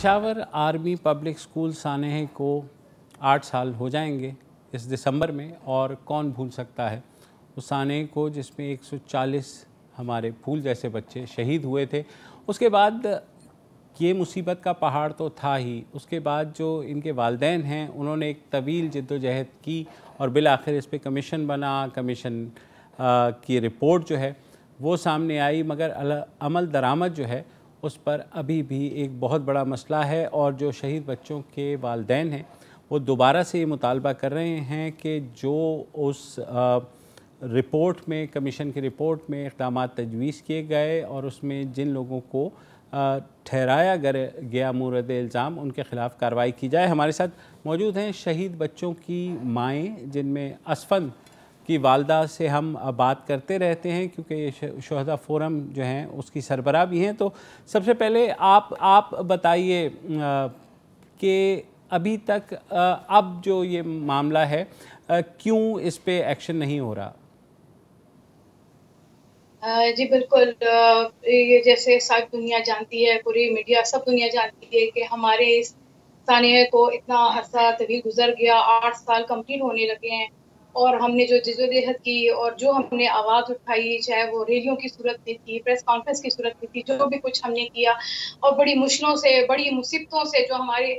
Peshawar army public school सानेह को 8 साल हो जाएंगे इस दिसंबर में, और कौन भूल सकता है उस सानेह को जिसमें 140 हमारे फूल जैसे बच्चे शहीद हुए थे। उसके बाद ये मुसीबत का पहाड़ तो था ही, उसके बाद जो इनके वालिदैन हैं उन्होंने एक तवील जद्दोजहद की और बिलाखिर इस पे कमीशन बना। कमीशन की रिपोर्ट जो है वो सामने आई, मगर अमल दरामद जो है उस पर अभी भी एक बहुत बड़ा मसला है। और जो शहीद बच्चों के वालिदैन हैं वो दोबारा से ये मुतालबा कर रहे हैं कि जो उस रिपोर्ट में, कमीशन की रिपोर्ट में इक़दामात तजवीज़ किए गए और उसमें जिन लोगों को ठहराया गया मूरद इल्ज़ाम, उनके ख़िलाफ़ कार्रवाई की जाए। हमारे साथ मौजूद हैं शहीद बच्चों की माएँ, जिनमें असफ़न की वालदा से हम बात करते रहते हैं क्योंकि ये शुहदा फोरम जो हैं उसकी सरबराह भी हैं। तो सबसे पहले आप बताइए कि अभी तक अब जो ये मामला है क्यों इस पे एक्शन नहीं हो रहा? जी बिल्कुल, ये जैसे सारी दुनिया जानती है, पूरी मीडिया सब दुनिया जानती है कि हमारे इस सानिया को इतना अरसा तवील गुजर गया, 8 साल कंप्लीट होने लगे हैं और हमने जो जद्दोजहद की और जो हमने आवाज़ उठाई, चाहे वो रैलियों की सूरत में थी, प्रेस कॉन्फ्रेंस की सूरत में थी, जो भी कुछ हमने किया और बड़ी मुश्किलों से, बड़ी मुसीबतों से जो हमारे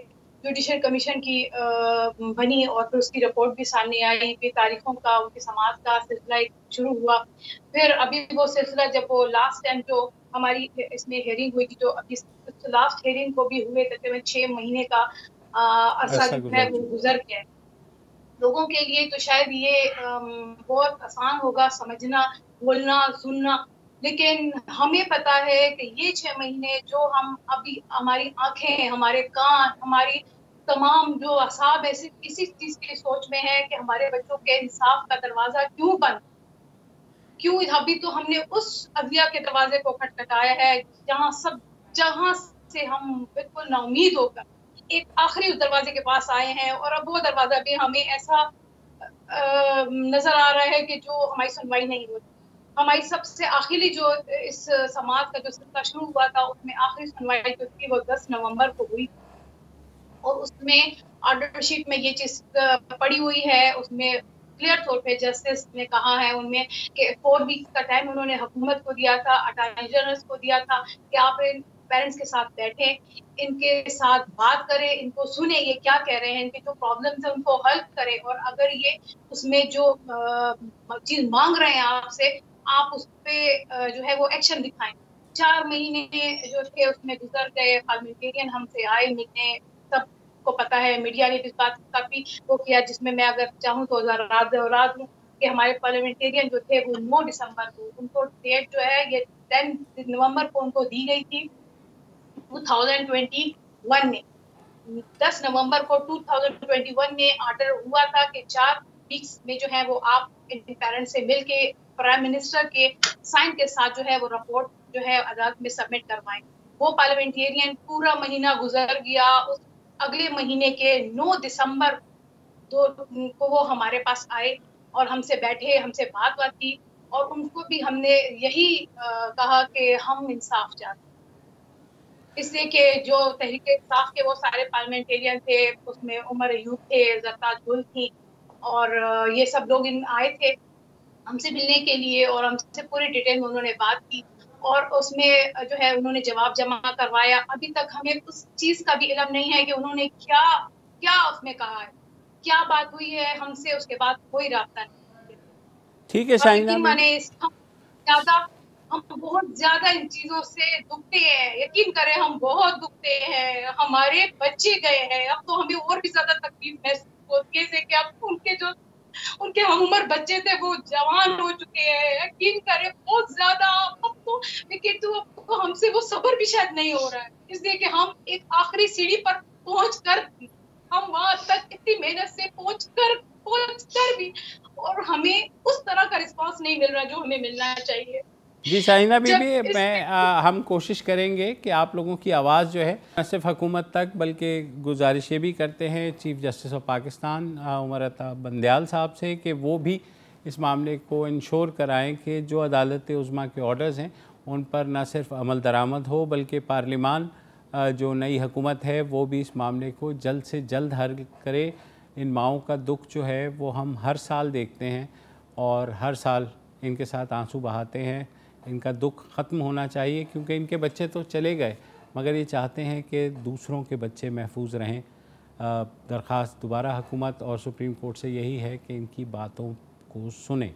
जुडिशल कमीशन की बनी और फिर उसकी रिपोर्ट भी सामने आई, फिर तारीखों का, उनके समाज का सिलसिला शुरू हुआ। फिर अभी वो सिलसिला जब वो लास्ट टाइम जो हमारी इसमें हियरिंग हुई थी, जो अभी लास्ट हियरिंग को भी हुए तकरीबन 6 महीने का अरसा जो है वो गुजर गया है। लोगों के लिए तो शायद ये बहुत आसान होगा समझना, बोलना, सुनना, लेकिन हमें पता है कि ये 6 महीने जो हम अभी, हमारी आंखें, हमारे कान, हमारी तमाम जो असाब है सिर्फ इसी चीज की सोच में है कि हमारे बच्चों के इंसाफ का दरवाजा क्यों बंद, क्यों? अभी तो हमने उस अदलिया के दरवाजे को खटखटाया है जहां से हम बिल्कुल नाउमीद होकर एक आखिरी उस दरवाजे के पास आए हैं और अब वो दरवाजा भी हमें ऐसा नजर आ रहा है कि जो हमारी सुनवाई नहीं होती। हमारी सबसे आखिरी जो इस समाज का जो सिलसिला शुरू हुआ था उसमें आखिरी सुनवाई जो थी वो 10 नवंबर को हुई और उसमें ऑर्डर शीट में ये चीज पड़ी हुई है। उसमें क्लियर तौर पे जस्टिस ने कहा है उनमें कि 4 वीक्स का टाइम उन्होंने हुकूमत को दिया था, अटॉर्नी जनरल को दिया था कि आप इन पेरेंट्स के साथ बैठे, इनके साथ बात करें, इनको सुने, ये क्या कह रहे हैं, इनके जो प्रॉब्लम्स है उनको हल करें और अगर ये उसमें जो चीज मांग रहे हैं आपसे, आप उस पे जो है वो एक्शन दिखाएं। 4 महीने जो थे उसमें गुजर गए, पार्लियामेंटेरियन हमसे आए मिलने, को पता है, मीडिया ने इस बात का भी वो किया, जिसमें मैं अगर चाहूँ तो रात दूं कि हमारे पार्लियामेंटेरियन जो थे वो 9 दिसंबर को, उनको डेट जो है ये 10 नवंबर को उनको दी गई थी 2021 में। 10 नवंबर को 2021 में ऑर्डर हुआ था कि 4 वीक्स में जो है वो आप इन पेरेंट्स से मिल के प्राइम मिनिस्टर के साइन के साथ जो है वो रिपोर्ट जो है अदालत में सबमिट करवाएं। वो पार्लियामेंटेरियन पूरा महीना गुजर गया, उस अगले महीने के 9 दिसंबर को वो हमारे पास आए और हमसे बैठे, हमसे बात की और उनको भी हमने यही कहा कि हम इंसाफ चाहते हैं। इसलिए कि जो तहरीक इंसाफ के वो सारे पार्लियामेंटेरियन थे, उसमें उमर अयूब थे, ज़रताज गुल थी और ये सब लोग आए थे हमसे मिलने के लिए और हमसे पूरी डिटेल में उन्होंने बात की और उसमें जो है उन्होंने जवाब जमा करवाया। अभी तक हमें उस चीज का भी इल्म नहीं है कि उन्होंने क्या क्या उसमें कहा है, क्या बात हुई है हमसे, उसके बाद कोई रास्ता नहीं। ठीक है शाहीना माने हम बहुत ज्यादा इन चीजों से दुखते हैं, यकीन करें हम बहुत दुखते हैं, हमारे बच्चे गए हैं, अब तो हमें और भी ज्यादा तकलीफ महसूस होती है कि अब उनके हम उम्र बच्चे थे वो जवान हो चुके हैं, यकीन करें बहुत ज्यादा। अब तो लेकिन तो हमसे वो सब्र भी शायद नहीं हो रहा है, इसलिए कि हम एक आखिरी सीढ़ी पर पहुंचकर, हम वहां तक इतनी मेहनत से पहुंचकर भी और हमें उस तरह का रिस्पांस नहीं मिल रहा जो हमें मिलना चाहिए। जी शाहीना बीबी, हम कोशिश करेंगे कि आप लोगों की आवाज़ जो है न सिर्फ हुकूमत तक बल्कि गुजारिश ये भी करते हैं chief justice of Pakistan Umar Ata Bandial साहब से कि वो भी इस मामले को इंश्योर कराएं कि जो अदालत उज़्मा के ऑर्डर्स हैं उन पर न सिर्फ अमल दरामद हो बल्कि पार्लिमान जो नई हुकूमत है वो भी इस मामले को जल्द से जल्द हल करे। इन माँओं का दुख जो है वो हम हर साल देखते हैं और हर साल इनके साथ आंसू बहाते हैं। इनका दुख ख़त्म होना चाहिए क्योंकि इनके बच्चे तो चले गए मगर ये चाहते हैं कि दूसरों के बच्चे महफूज रहें। दरख्वास्त दोबारा हुकूमत और सुप्रीम कोर्ट से यही है कि इनकी बातों को सुने।